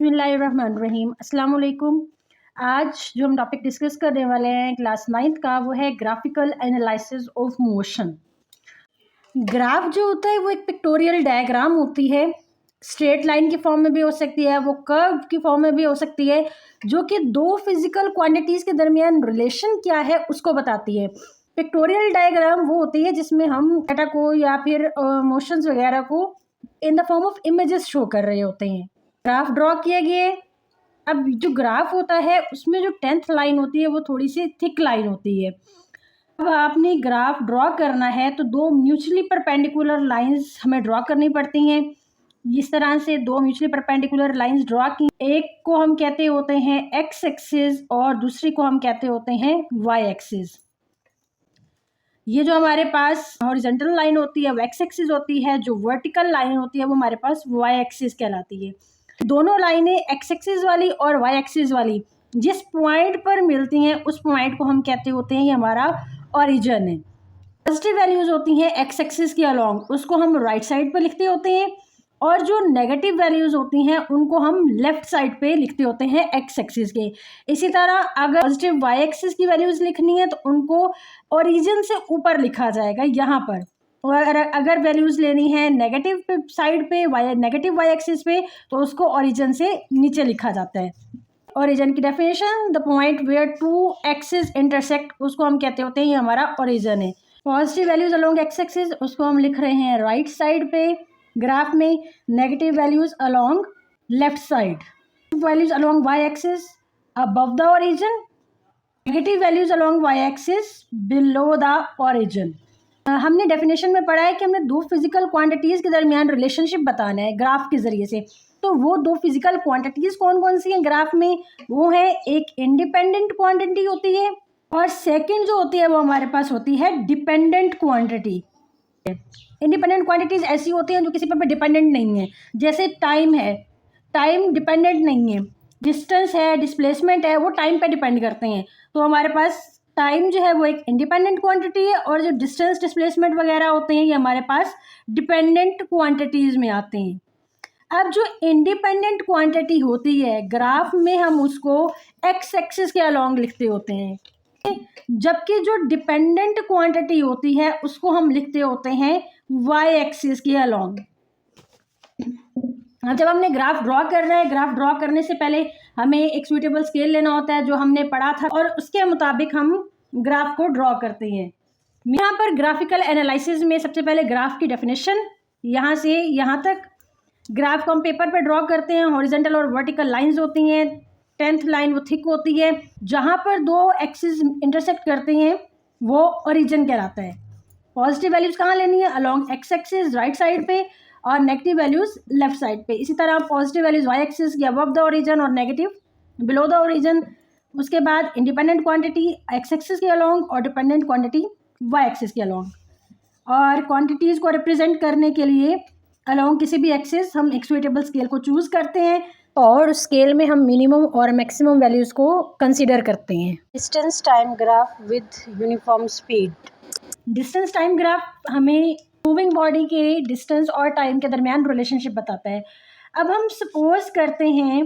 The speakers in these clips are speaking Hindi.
बिस्मिल्लाहिर्रहमानिर्रहीम। अस्सलाम वालेकुम। आज जो हम टॉपिक डिस्कस करने वाले हैं क्लास 9th का, वो है graphical analysis of motion. Graph जो होता है वो एक पिक्टोरियल डायग्राम होती है। स्ट्रेट लाइन की फॉर्म में भी हो सकती है, वो कर्व की फॉर्म में भी हो सकती है, जो कि दो फिजिकल क्वांटिटीज़ के दरमियान रिलेशन क्या है उसको बताती है। पिक्टोरियल डायग्राम वो होती है जिसमें हम डाटा को या फिर मोशंस वगैरह को in the form of images show कर रहे होते हैं। ग्राफ ड्रॉ किया गया है। अब जो ग्राफ होता है उसमें जो 10th लाइन होती है वो थोड़ी सी थिक लाइन होती है। अब आपने ग्राफ ड्रॉ करना है तो दो म्यूचुअली परपेंडिकुलर लाइंस हमें ड्रॉ करनी पड़ती हैं। इस तरह से दो म्यूचुअली परपेंडिकुलर लाइंस ड्रॉ की, एक को हम कहते होते हैं एक्स एक्सिस और दूसरी को हम कहते होते हैं वाई एक्सिस। ये जो हमारे पास हॉरिजॉन्टल लाइन होती है वो एक्स एक्सिस होती है, जो वर्टिकल लाइन होती है वो हमारे पास वाई एक्सिस कहलाती है। दोनों लाइनें एक्स एक्सिस वाली और वाई एक्सिस वाली जिस पॉइंट पर मिलती हैं उस पॉइंट को हम कहते होते हैं ये हमारा ओरिजिन है। पॉजिटिव वैल्यूज होती हैं एक्स एक्सिस के अलोंग, उसको हम राइट साइड पर लिखते होते हैं, और जो नेगेटिव वैल्यूज होती हैं उनको हम लेफ्ट साइड पे लिखते होते हैं एक्स एक्सिस के। इसी तरह अगर पॉजिटिव वाई एक्सिस की वैल्यूज लिखनी है तो उनको ओरिजिन से ऊपर लिखा जाएगा यहाँ पर, और अगर वैल्यूज लेनी है नेगेटिव साइड पे नेगेटिव वाई एक्सिस पे तो उसको ओरिजिन से नीचे लिखा जाता है। ओरिजिन की definition, the point where two axis intersect, उसको हम कहते होते हैं ये हमारा ओरिजिन है। Positive values along x axis उसको हम लिख रहे हैं राइट साइड पे ग्राफ में, negative values along left side, values along y axis above the origin, negative values along y axis below the origin. हमने डेफिनेशन में पढ़ा है कि हमने दो फिजिकल क्वांटिटीज़ के दरमियान रिलेशनशिप बताना है ग्राफ के ज़रिए से। तो वो दो फिजिकल क्वांटिटीज़ कौन कौन सी हैं ग्राफ में? वो है एक इंडिपेंडेंट क्वांटिटी होती है, और सेकंड जो होती है वो हमारे पास होती है डिपेंडेंट क्वांटिटी। इंडिपेंडेंट क्वांटिटीज़ ऐसी होती हैं जो किसी पर डिपेंडेंट नहीं है, जैसे टाइम है, टाइम डिपेंडेंट नहीं है। डिस्टेंस है, डिस्प्लेसमेंट है, वो टाइम पे डिपेंड करते हैं। तो हमारे पास टाइम जो है वो एक इंडिपेंडेंट क्वांटिटी है, और जो डिस्टेंस डिस्प्लेसमेंट वगैरह होते हैं ये हमारे पास डिपेंडेंट क्वांटिटीज़ में आते हैं। अब जो इंडिपेंडेंट क्वांटिटी होती है ग्राफ में हम उसको एक्स एक्सिस के अलोंग लिखते होते हैं, जबकि जो डिपेंडेंट क्वांटिटी होती है उसको हम लिखते होते हैं वाई एक्सिस के अलोंग। जब हमने ग्राफ ड्रॉ करना है, ग्राफ ड्रॉ करने से पहले हमें एक सूटेबल स्केल लेना होता है जो हमने पढ़ा था, और उसके मुताबिक हम ग्राफ को ड्रॉ करते हैं। यहाँ पर ग्राफिकल एनालिसिस में सबसे पहले ग्राफ की डेफिनेशन, यहाँ से यहाँ तक ग्राफ को हम पेपर पर ड्रॉ करते हैं। हॉरिजॉन्टल और वर्टिकल लाइंस होती हैं। 10th लाइन वो थिक होती है, जहाँ पर दो एक्सिस इंटरसेक्ट करते हैं वो ओरिजिन कहलाता है। पॉजिटिव वैल्यूज कहाँ लेनी है? Along x axis right side पे, और नेगेटिव वैल्यूज लेफ्ट साइड पे। इसी तरह पॉजिटिव वैल्यूज वाई एक्सिस की अबव द ओरिजिन और नेगेटिव बिलो द ओरिजिन। उसके बाद इंडिपेंडेंट क्वांटिटी एक्स एक्सिस के अलोंग और डिपेंडेंट क्वांटिटी वाई एक्सिस के अलोंग। और क्वांटिटीज़ को रिप्रेजेंट करने के लिए अलोंग किसी भी एक्सिस हम एक सूटेबल स्केल को चूज़ करते हैं, और उस स्केल में हम मिनिमम और मैक्सिमम वैल्यूज़ को कंसीडर करते हैं। Distance time graph with uniform speed. Distance time graph हमें मूविंग बॉडी के डिस्टेंस और टाइम के दरमियान रिलेशनशिप बताता है। अब हम सपोज करते हैं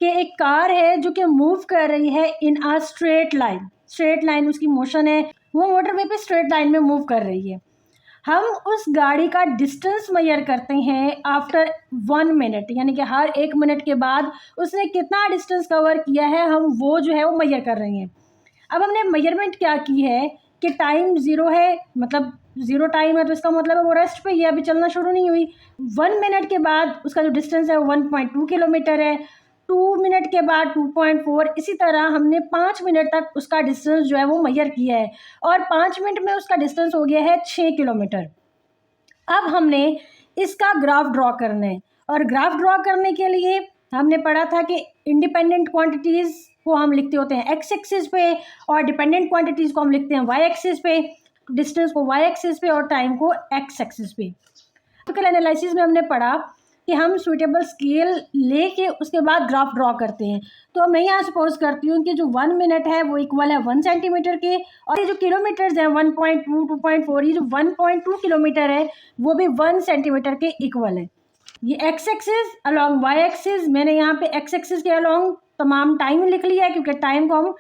कि एक कार है जो कि मूव कर रही है in a straight line. Straight line उसकी मोशन है, वो मोटरवे पे स्ट्रेट लाइन में मूव कर रही है। हम उस गाड़ी का डिस्टेंस मेजर करते हैं आफ्टर 1 मिनट, यानी कि हर 1 मिनट के बाद उसने कितना डिस्टेंस कवर किया है, हम वो जो है वो मेजर कर रहे हैं। अब हमने मेजरमेंट क्या की है कि टाइम 0 है, मतलब 0 टाइम है, तो इसका मतलब है वो रेस्ट पे, ये अभी चलना शुरू नहीं हुई। 1 मिनट के बाद उसका जो डिस्टेंस है वो 1.2 किलोमीटर है। 2 मिनट के बाद 2.4, इसी तरह हमने 5 मिनट तक उसका डिस्टेंस जो है वो मेजर किया है, और 5 मिनट में उसका डिस्टेंस हो गया है 6 किलोमीटर। अब हमने इसका ग्राफ ड्रॉ करना है, और ग्राफ ड्रॉ करने के लिए हमने पढ़ा था कि इंडिपेंडेंट क्वांटिटीज़ को हम लिखते होते हैं एक्स एक्सिस पे, और डिपेंडेंट क्वांटिटीज़ को हम लिखते हैं वाई एक्सिस पे, डिस्टेंस को वाई एक्सिस पे और टाइम को एक्स एक्सिस पे। ग्राफिकल एनालिसिस में हमने पढ़ा कि हम सूटेबल स्केल लेके उसके बाद ग्राफ ड्रॉ करते हैं। तो मैं यहाँ सपोज करती हूँ कि जो 1 मिनट है वो इक्वल है 1 सेंटीमीटर के, और ये जो किलोमीटर्स हैं 1.2, 2.4, ये जो 1.2 किलोमीटर है वो भी 1 सेंटीमीटर के इक्वल है। ये x axis along y axis, मैंने यहाँ पे एक्स एक्सिस के अलॉन्ग तमाम टाइम लिख लिया है, क्योंकि टाइम को हम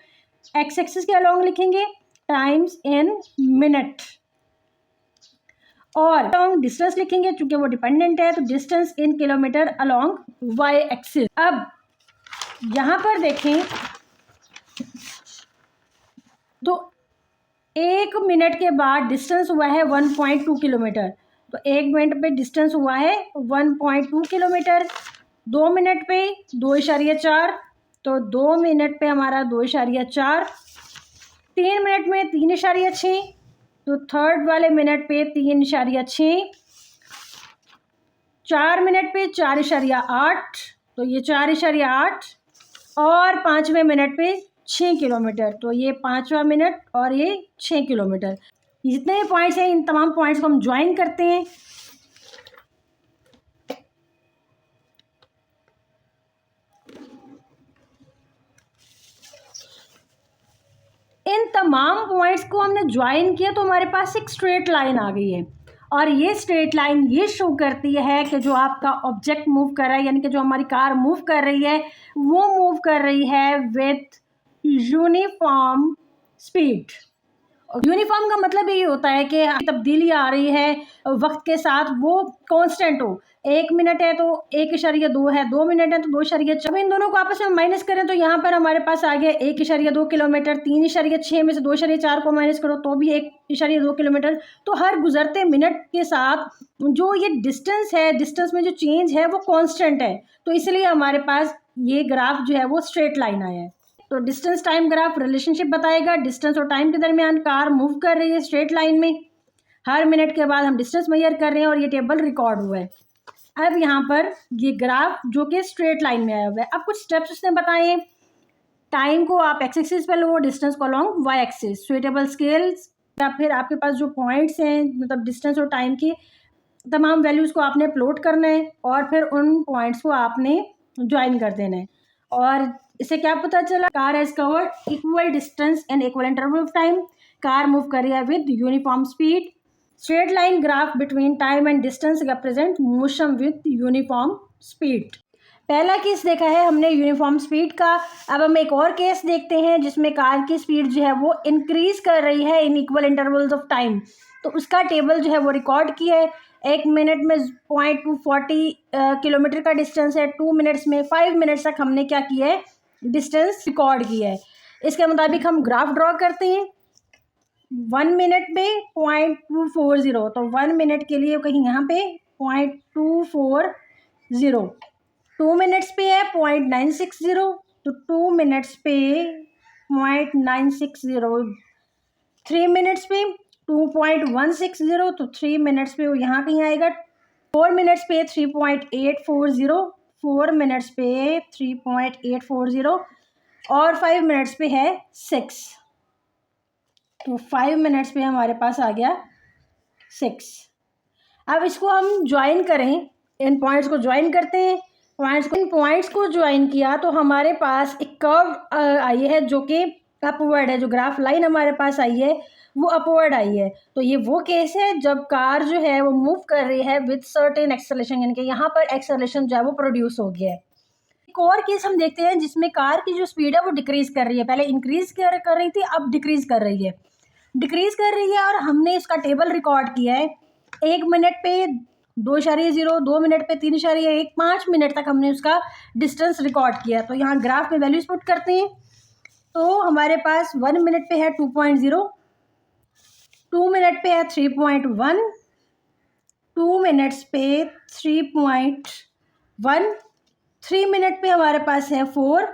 एक्स एक्सिस के अलॉन्ग लिखेंगे टाइम्स इन मिनट, और अलॉन्ग डिस्टेंस लिखेंगे क्योंकि वो डिपेंडेंट है, तो distance in kilometre along y axis. अब यहाँ पर देखें तो 1 मिनट के बाद डिस्टेंस हुआ है 1.2 किलोमीटर, तो 1 मिनट पे डिस्टेंस हुआ है 1.2 किलोमीटर। 2 मिनट पे 2.4, तो 2 मिनट पे हमारा 2.4। 3 मिनट में 3.6, तो थर्ड वाले मिनट पे 3.6। 4 मिनट पे 4.8, तो ये 4.8, और 5वें मिनट पे 6 किलोमीटर, तो ये 5वां मिनट और ये 6 किलोमीटर। जितने पॉइंट्स हैं इन तमाम पॉइंट्स को हम ज्वाइन करते हैं। इन तमाम पॉइंट्स को हमने ज्वाइन किया तो हमारे पास एक स्ट्रेट लाइन आ गई है, और ये स्ट्रेट लाइन ये शो करती है कि जो आपका ऑब्जेक्ट मूव कर रहा है, यानी कि जो हमारी कार मूव कर रही है, वो मूव कर रही है विथ यूनिफॉर्म स्पीड। यूनिफॉर्म का मतलब ये होता है कि तब्दीली आ रही है वक्त के साथ, वो कांस्टेंट हो। 1 मिनट है तो 1.2 है, 2 मिनट है तो 2.4। अब इन दोनों को आपस में माइनस करें तो यहाँ पर हमारे पास आ गया 1.2 किलोमीटर। 3.6 में से 2.4 को माइनस करो तो भी 1.2 किलोमीटर। तो हर गुजरते मिनट के साथ जो ये डिस्टेंस है, डिस्टेंस में जो चेंज है वो कॉन्स्टेंट है, तो इसलिए हमारे पास ये ग्राफ जो है वो स्ट्रेट लाइन आया है। तो डिस्टेंस टाइम ग्राफ रिलेशनशिप बताएगा, डिस्टेंस और टाइम के दरमियान कार मूव कर रही है स्ट्रेट लाइन में, हर मिनट के बाद हम डिस्टेंस मेजर कर रहे हैं और ये टेबल रिकॉर्ड हुआ है। अब यहाँ पर ये ग्राफ जो कि स्ट्रेट लाइन में आया हुआ है। अब कुछ स्टेप्स उसने बताए, टाइम को आप एक्स एक्सिस पर लो, डिस्टेंस को along y axis, suitable scales, या फिर आपके पास जो पॉइंट्स हैं मतलब डिस्टेंस और टाइम की तमाम वैल्यूज़ को आपने प्लॉट करना है, और फिर उन पॉइंट्स को आपने ज्वाइन कर देना है। और इससे क्या पता चला, car has covered equal distance and equal interval of time, car move कर रही है with uniform speed. Straight line graph between time and distance represent motion with uniform speed. पहला केस देखा है हमने यूनिफॉर्म स्पीड का। अब हम एक और केस देखते हैं जिसमें कार की स्पीड जो है वो इंक्रीज कर रही है in equal intervals of time, तो उसका टेबल जो है वो रिकॉर्ड किया है। 1 मिनट में 0.240 किलोमीटर का डिस्टेंस है, 2 मिनट्स में 5 मिनट्स तक हमने क्या किया है, डिस्टेंस रिकॉर्ड किया है। इसके मुताबिक हम ग्राफ ड्रॉ करते हैं। 1 मिनट पे 0.240, तो 1 मिनट के लिए कहीं यहाँ पे 0.240। 2 मिनट्स पे है 0.960, तो 2 मिनट्स पे 0.960। 3 मिनट्स पे 2.160, तो 3 मिनट्स पे वो यहाँ कहीं आएगा। 4 मिनट्स पे 3.840, 4 मिनट्स पे 3.840, और 5 मिनट्स पे है 6, तो 5 मिनट्स पे हमारे पास आ गया 6। अब इसको हम ज्वाइन करें, इन पॉइंट्स को ज्वाइन करते हैं। इन पॉइंट्स को ज्वाइन किया तो हमारे पास एक कर्व आई है जो कि अपवर्ड है, जो ग्राफ लाइन हमारे पास आई है वो अपवर्ड आई है। तो ये वो केस है जब कार जो है वो मूव कर रही है विद सर्टेन एक्सेलरेशन, यानी कि यहाँ पर एक्सेलरेशन जो है वो प्रोड्यूस हो गया है। एक और केस हम देखते हैं जिसमें कार की जो स्पीड है वो डिक्रीज कर रही है, पहले इंक्रीज कर रही थी, अब डिक्रीज कर रही है, और हमने इसका टेबल रिकॉर्ड किया है। 1 मिनट पे 2.0, 2 मिनट पे 3.1, 5 मिनट तक हमने उसका डिस्टेंस रिकॉर्ड किया। तो यहाँ ग्राफ में वैल्यूज पुट करते हैं, तो हमारे पास 1 मिनट पे है 2.0, 2 मिनट पे है 3.1, 2 मिनट्स पे 3.1, 3 मिनट पे हमारे पास है 4,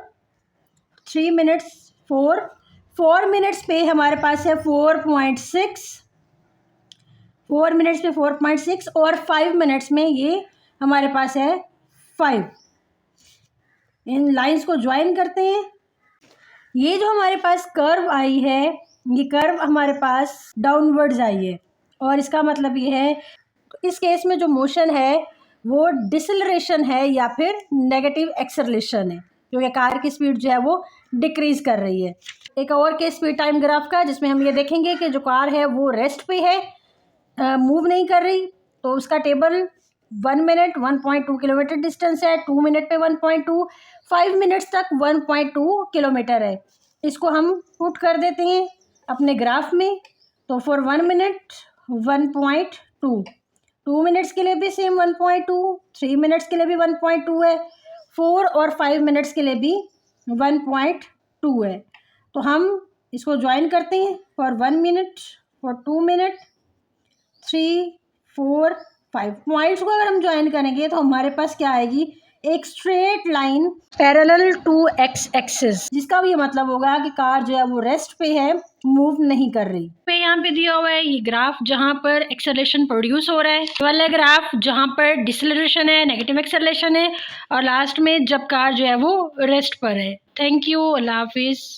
3 मिनट्स 4 मिनट्स पे हमारे पास है 4.6, 4 मिनट्स पे 4.6, और 5 मिनट्स में ये हमारे पास है 5। इन लाइंस को ज्वाइन करते हैं। ये जो हमारे पास कर्व आई है, ये कर्व हमारे पास डाउनवर्ड्स आई है, और इसका मतलब ये है इस केस में जो मोशन है वो डिसेलरेशन है या फिर नेगेटिव एक्सेलरेशन है, क्योंकि कार की स्पीड जो है वो डिक्रीज कर रही है। एक और केस स्पीड टाइम ग्राफ का, जिसमें हम ये देखेंगे कि जो कार है वो रेस्ट पे है, मूव नहीं कर रही, तो उसका टेबल रिकॉर्ड किया है। 1 मिनट पे 0.2 किलोमीटर, 2 मिनट पे 0.2 किलोमीटर, 5 मिनट्स पे 0.2 किलोमीटर, 3 मिनट्स पे 0.2 किलोमीटर, और 4 मिनट्स पे 0.2 किलोमीटर। 1 मिनट 1.2 किलोमीटर डिस्टेंस है, 2 मिनट पे 1.2, 5 मिनट्स तक 1.2 किलोमीटर है। इसको हम पुट कर देते हैं अपने ग्राफ में। तो फॉर 1 मिनट 1.2, 2 मिनट्स के लिए भी सेम 1.2, 3 मिनट्स के लिए भी 1.2 है, 4 और 5 मिनट्स के लिए भी 1.2 है। तो हम इसको ज्वाइन करते हैं for 1 minute, for 2 minute, 3, 4, 5 points को अगर हम ज्वाइन करेंगे तो हमारे पास क्या आएगी, एक straight line parallel to x axis, जिसका भी ये मतलब होगा कि कार जो है वो रेस्ट पे है, मूव नहीं कर रही। पे यहाँ पे दिया हुआ है ये ग्राफ जहाँ पर एक्सेलरेशन प्रोड्यूस हो रहा है, वाला ग्राफ जहाँ पर डिसलेरेशन है, नेगेटिव एक्सेलरेशन है, और लास्ट में जब कार जो है वो रेस्ट पर है। थैंक यू, अल्लाह हाफिज़।